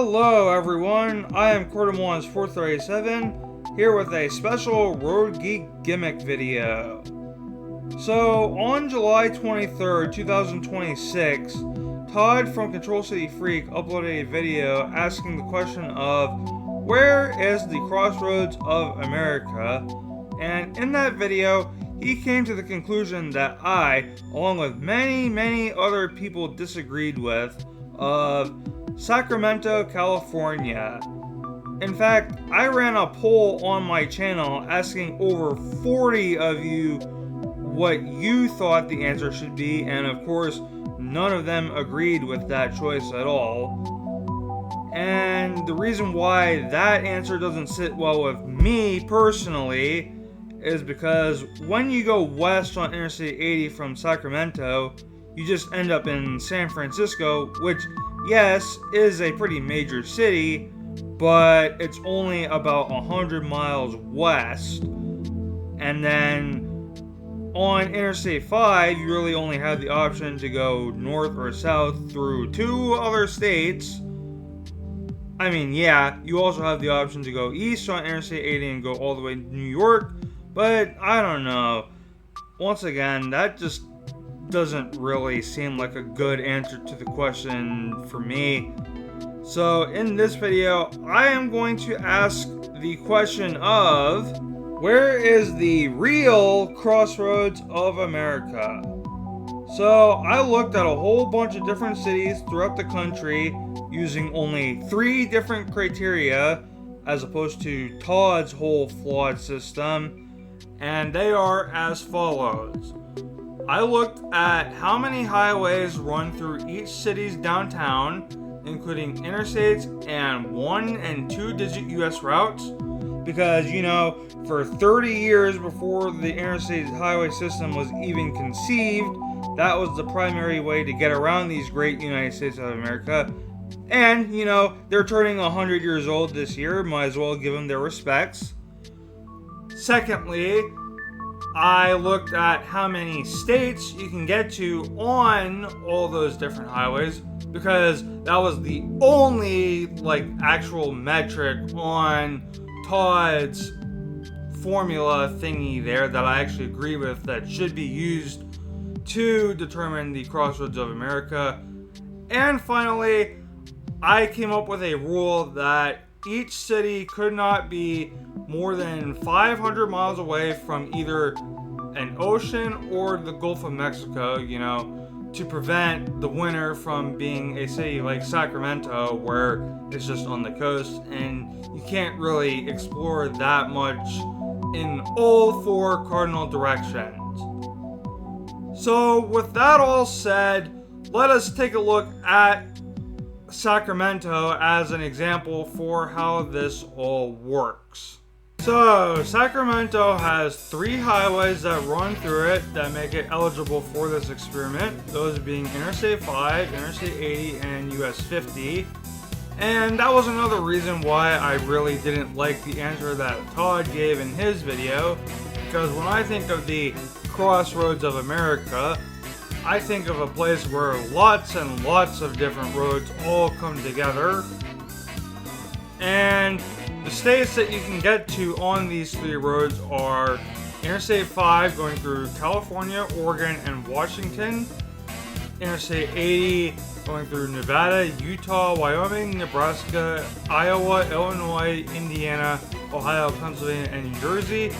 Hello everyone, I am Cordomons437 here with a special Road Geek gimmick video. So on July 23rd, 2026, Todd from Control City Freak uploaded a video asking the question of where is the Crossroads of America? And in that video, he came to the conclusion that I, along with many other people disagreed with, of Sacramento, California. In fact, I ran a poll on my channel asking over 40 of you what you thought the answer should be, and of course, none of them agreed with that choice at all. And the reason why that answer doesn't sit well with me personally is because when you go west on Interstate 80 from Sacramento, you just end up in San Francisco, which, yes, is a pretty major city, but it's only about 100 miles west. And then on Interstate 5, you really only have the option to go north or south through two other states. I mean, yeah, you also have the option to go east on Interstate 80 and go all the way to New York, but I don't know. Once again, that just doesn't really seem like a good answer to the question for me. So in this video, I am going to ask the question of where is the real Crossroads of America? So I looked at a whole bunch of different cities throughout the country using only 3 different criteria as opposed to Todd's whole flawed system, and they are as follows. I looked at how many highways run through each city's downtown, including interstates and 1- and 2-digit US routes, because, you know, for 30 years before the interstate highway system was even conceived, that was the primary way to get around these great United States of America. And, you know, they're turning 100 years old this year, might as well give them their respects. Secondly, I looked at how many states you can get to on all those different highways, because that was the only, actual metric on Todd's formula thingy there that I actually agree with that should be used to determine the Crossroads of America. And finally, I came up with a rule that each city could not be more than 500 miles away from either an ocean or the Gulf of Mexico, you know, to prevent the winter from being a city like Sacramento, where it's just on the coast and you can't really explore that much in all 4 cardinal directions. So with that all said, let us take a look at Sacramento as an example for how this all works. So, Sacramento has 3 highways that run through it that make it eligible for this experiment, those being Interstate 5, Interstate 80, and US 50. And that was another reason why I really didn't like the answer that Todd gave in his video, because when I think of the Crossroads of America, I think of a place where lots and lots of different roads all come together. And the states that you can get to on these 3 roads are Interstate 5 going through California, Oregon, and Washington, Interstate 80 going through Nevada, Utah, Wyoming, Nebraska, Iowa, Illinois, Indiana, Ohio, Pennsylvania, and New Jersey,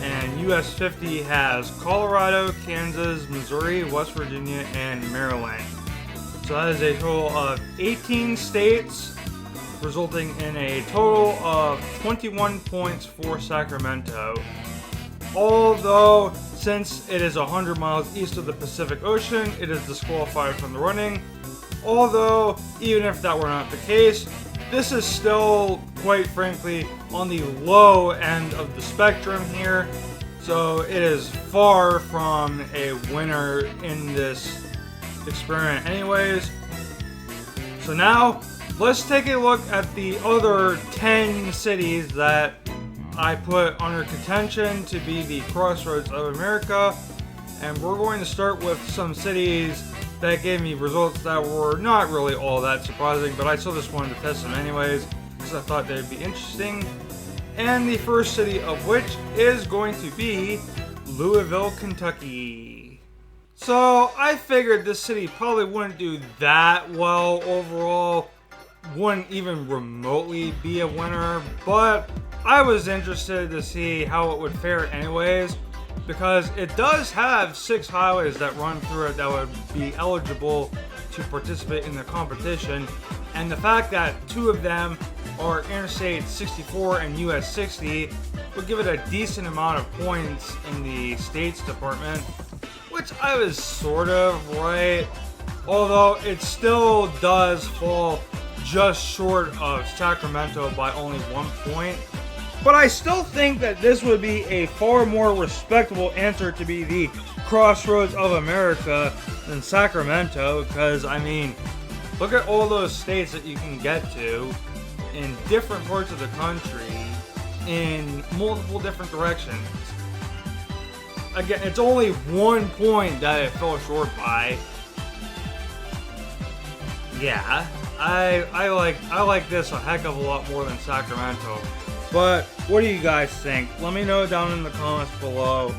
and US 50 has Colorado, Kansas, Missouri, West Virginia, and Maryland. So that is a total of 18 states, resulting in a total of 21 points for Sacramento. Although, since it is 100 miles east of the Pacific Ocean, it is disqualified from the running. Although, even if that were not the case, this is still, quite frankly, on the low end of the spectrum here. So it is far from a winner in this experiment anyways. So now, let's take a look at the other 10 cities that I put under contention to be the Crossroads of America. And we're going to start with some cities that gave me results that were not really all that surprising, but I still just wanted to test them anyways, because I thought they'd be interesting. And the first city of which is going to be Louisville, Kentucky. So I figured this city probably wouldn't do that well overall, wouldn't even remotely be a winner, but I was interested to see how it would fare anyways, because it does have 6 highways that run through it that would be eligible to participate in the competition, and the fact that 2 of them are Interstate 64 and US 60 would give it a decent amount of points in the States Department, which I was sort of right, although it still does fall just short of Sacramento by only 1 point. But I still think that this would be a far more respectable answer to be the Crossroads of America than Sacramento, because, I mean, look at all those states that you can get to in different parts of the country in multiple different directions. Again, it's only 1 point that it fell short by. Yeah, I like this a heck of a lot more than Sacramento. But what do you guys think? Let me know down in the comments below.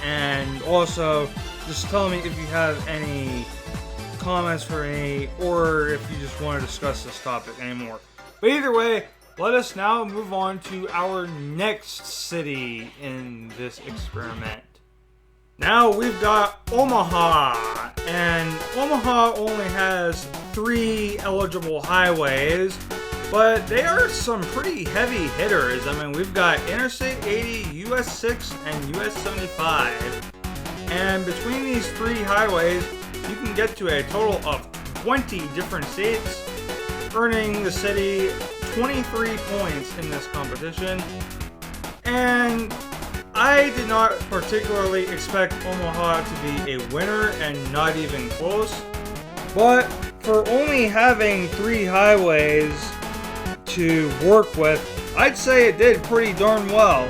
And also, just tell me if you have any comments for me, or if you just want to discuss this topic anymore. But either way, let us now move on to our next city in this experiment. Now we've got Omaha, and Omaha only has 3 eligible highways, but they are some pretty heavy hitters. I mean, we've got Interstate 80, US 6, and US 75. And between these 3 highways, you can get to a total of 20 different states, earning the city 23 points in this competition. And I did not particularly expect Omaha to be a winner, and not even close. But for only having 3 highways to work with, I'd say it did pretty darn well.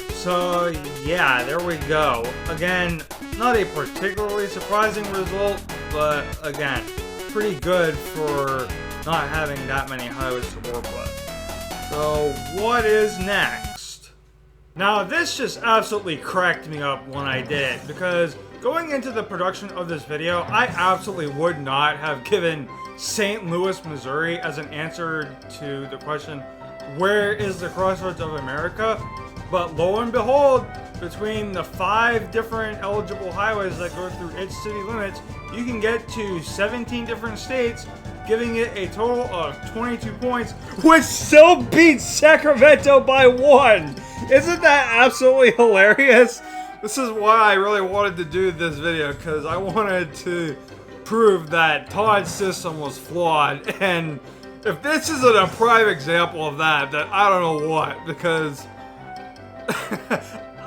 So yeah, there we go. Again, not a particularly surprising result, but again, pretty good for not having that many highways to work with. So what is next? Now this just absolutely cracked me up when I did it, because going into the production of this video, I absolutely would not have given St. Louis, Missouri as an answer to the question, where is the Crossroads of America? But lo and behold, between the 5 different eligible highways that go through its city limits, you can get to 17 different states, giving it a total of 22 points, which still beats Sacramento by 1! Isn't that absolutely hilarious? This is why I really wanted to do this video, because I wanted to prove that Todd's system was flawed, and if this isn't a prime example of that, then I don't know what, because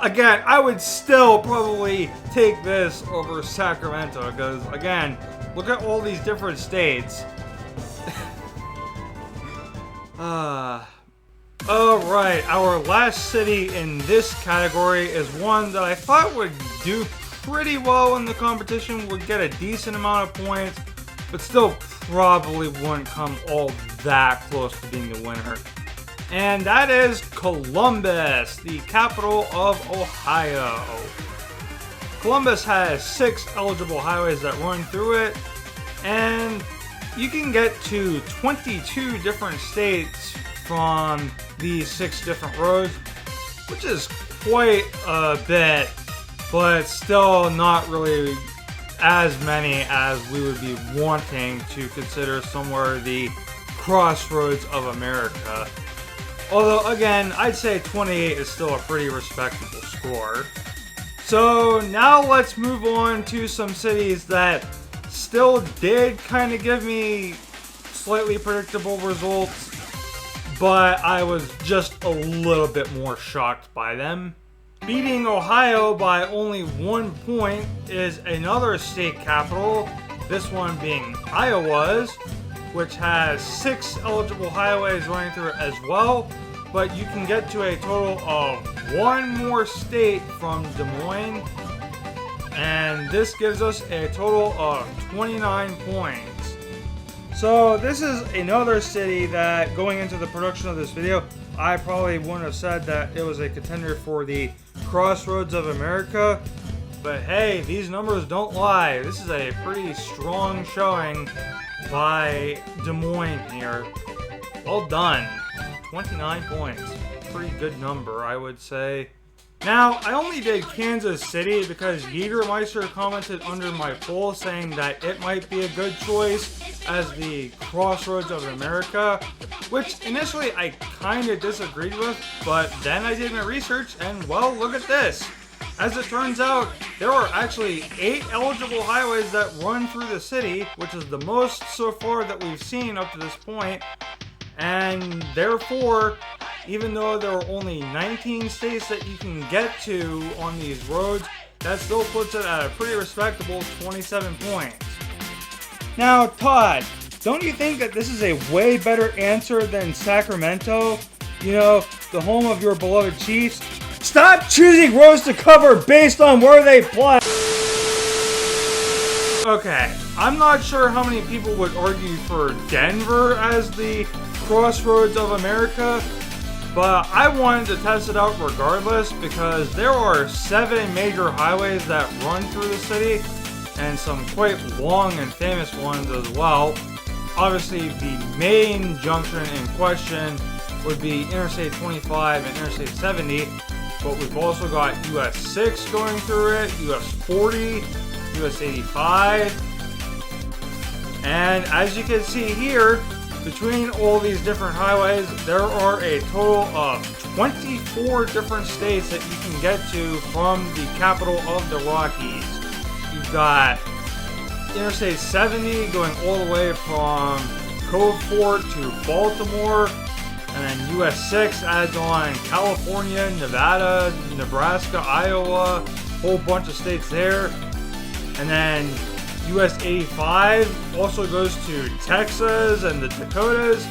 again, I would still probably take this over Sacramento, because again, look at all these different states. Alright, our last city in this category is one that I thought would do pretty well in the competition, would get a decent amount of points, but still probably wouldn't come all that close to being the winner. And that is Columbus, the capital of Ohio. Columbus has 6 eligible highways that run through it, and you can get to 22 different states from these 6 different roads, which is quite a bit, but still not really as many as we would be wanting to consider somewhere the Crossroads of America. Although, again, I'd say 28 is still a pretty respectable score. So now let's move on to some cities that still did kind of give me slightly predictable results, but I was just a little bit more shocked by them. Beating Ohio by only 1 point is another state capital, this one being Iowa's, which has 6 eligible highways running through it as well, but you can get to a total of 1 more state from Des Moines. And this gives us a total of 29 points. So this is another city that, going into the production of this video, I probably wouldn't have said that it was a contender for the Crossroads of America. But hey, these numbers don't lie. This is a pretty strong showing by Des Moines here. Well done. 29 points. Pretty good number, I would say. Now, I only did Kansas City because Jägermeister commented under my poll saying that it might be a good choice as the Crossroads of America, which initially I kind of disagreed with, but then I did my research and, well, look at this. As it turns out, there are actually 8 eligible highways that run through the city, which is the most so far that we've seen up to this point, and therefore, even though there are only 19 states that you can get to on these roads, that still puts it at a pretty respectable 27 points. Now, Todd, don't you think that this is a way better answer than Sacramento? You know, the home of your beloved Chiefs? Stop choosing roads to cover based on where they play! Okay, I'm not sure how many people would argue for Denver as the Crossroads of America, but I wanted to test it out regardless because there are 7 major highways that run through the city and some quite long and famous ones as well. Obviously, the main junction in question would be Interstate 25 and Interstate 70, but we've also got US 6 going through it, US 40, US 85, and as you can see here, between all these different highways, there are a total of 24 different states that you can get to from the capital of the Rockies. You've got Interstate 70 going all the way from Cove Fort to Baltimore, and then US 6 adds on California, Nevada, Nebraska, Iowa, whole bunch of states there. And then US 85 also goes to Texas and the Dakotas.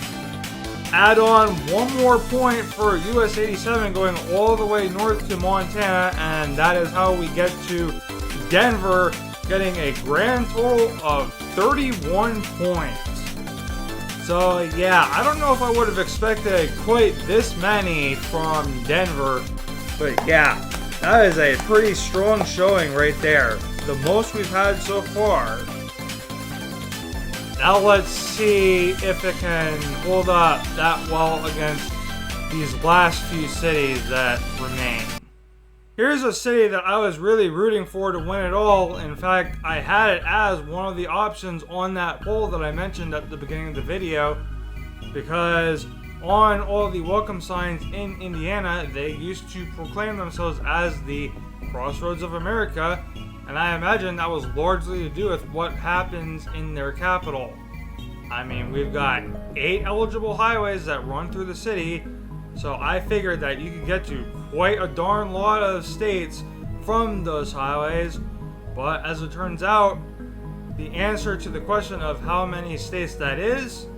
Add on one more point for US 87 going all the way north to Montana, and that is how we get to Denver, getting a grand total of 31 points. So yeah, I don't know if I would have expected quite this many from Denver, but yeah, that is a pretty strong showing right there. The most we've had so far. Now let's see if it can hold up that well against these last few cities that remain. Here's a city that I was really rooting for to win it all. In fact, I had it as one of the options on that poll that I mentioned at the beginning of the video, because on all the welcome signs in Indiana, they used to proclaim themselves as the Crossroads of America, and I imagine that was largely to do with what happens in their capital. I mean, we've got 8 eligible highways that run through the city, so I figured that you could get to quite a darn lot of states from those highways, but as it turns out, the answer to the question of how many states that is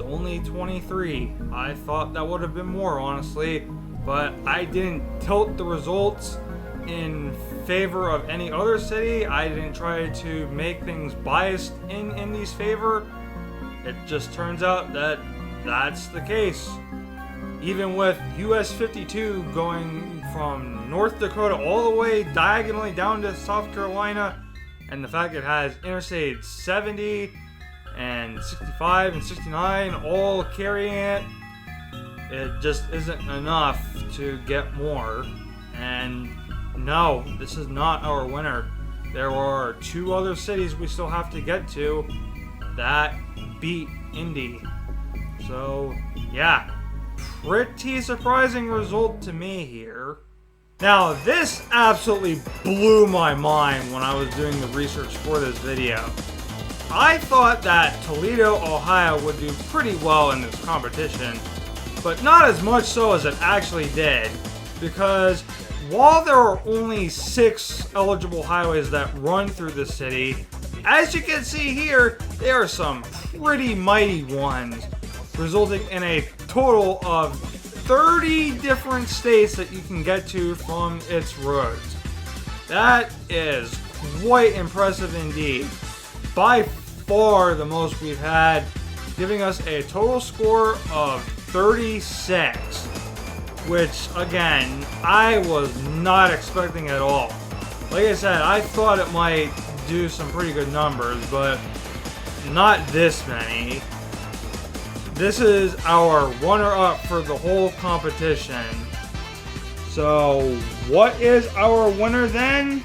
only 23. I thought that would have been more, honestly, but I didn't tilt the results in favor of any other city. I didn't try to make things biased in Indy's favor. It just turns out that that's the case. Even with US 52 going from North Dakota all the way diagonally down to South Carolina, and the fact it has Interstate 70 and 65 and 69 all carrying it, it just isn't enough to get more. And no, this is not our winner. There are 2 other cities we still have to get to that beat Indy. So yeah, pretty surprising result to me here. Now, this absolutely blew my mind when I was doing the research for this video. I thought that Toledo, Ohio would do pretty well in this competition, but not as much so as it actually did, because while there are only 6 eligible highways that run through the city, as you can see here, there are some pretty mighty ones, resulting in a total of 30 different states that you can get to from its roads. That is quite impressive indeed. By far the most we've had, giving us a total score of 36. Which, again, I was not expecting at all. Like I said, I thought it might do some pretty good numbers, but not this many. This is our runner-up for the whole competition. So, what is our winner then?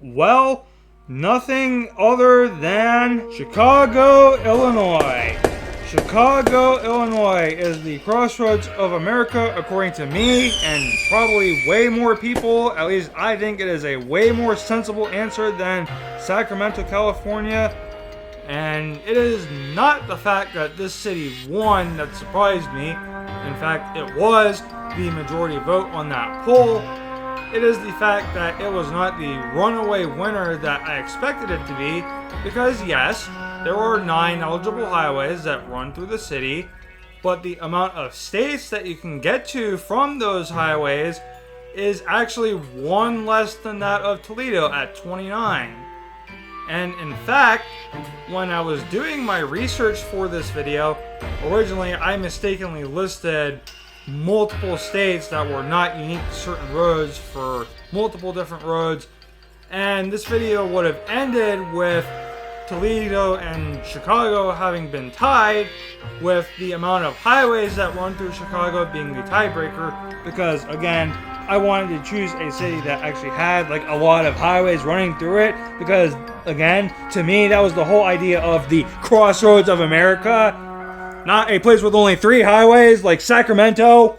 Well, nothing other than Chicago, Illinois. Chicago, Illinois is the Crossroads of America, according to me, and probably way more people. At least I think it is a way more sensible answer than Sacramento, California. And it is not the fact that this city won that surprised me. In fact, it was the majority vote on that poll. It is the fact that it was not the runaway winner that I expected it to be, because yes, there are 9 eligible highways that run through the city, but the amount of states that you can get to from those highways is actually 1 less than that of Toledo at 29. And in fact, when I was doing my research for this video, originally I mistakenly listed multiple states that were not unique to certain roads for multiple different roads, and this video would have ended with Toledo and Chicago having been tied, with the amount of highways that run through Chicago being the tiebreaker, because again, I wanted to choose a city that actually had like a lot of highways running through it, because again, to me, that was the whole idea of the Crossroads of America, not a place with only 3 highways like Sacramento.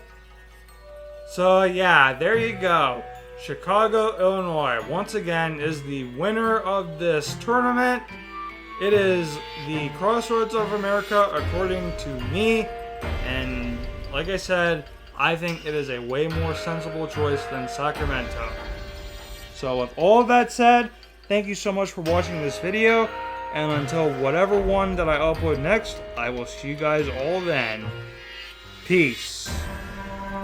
So yeah, there you go. Chicago, Illinois, once again, is the winner of this tournament. It is the Crossroads of America, according to me, and like I said, I think it is a way more sensible choice than Sacramento. So with all of that said, thank you so much for watching this video, and until whatever one that I upload next, I will see you guys all then. Peace.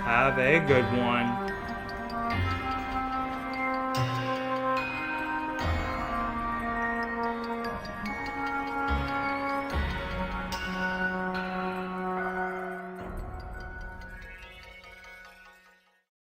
Have a good one.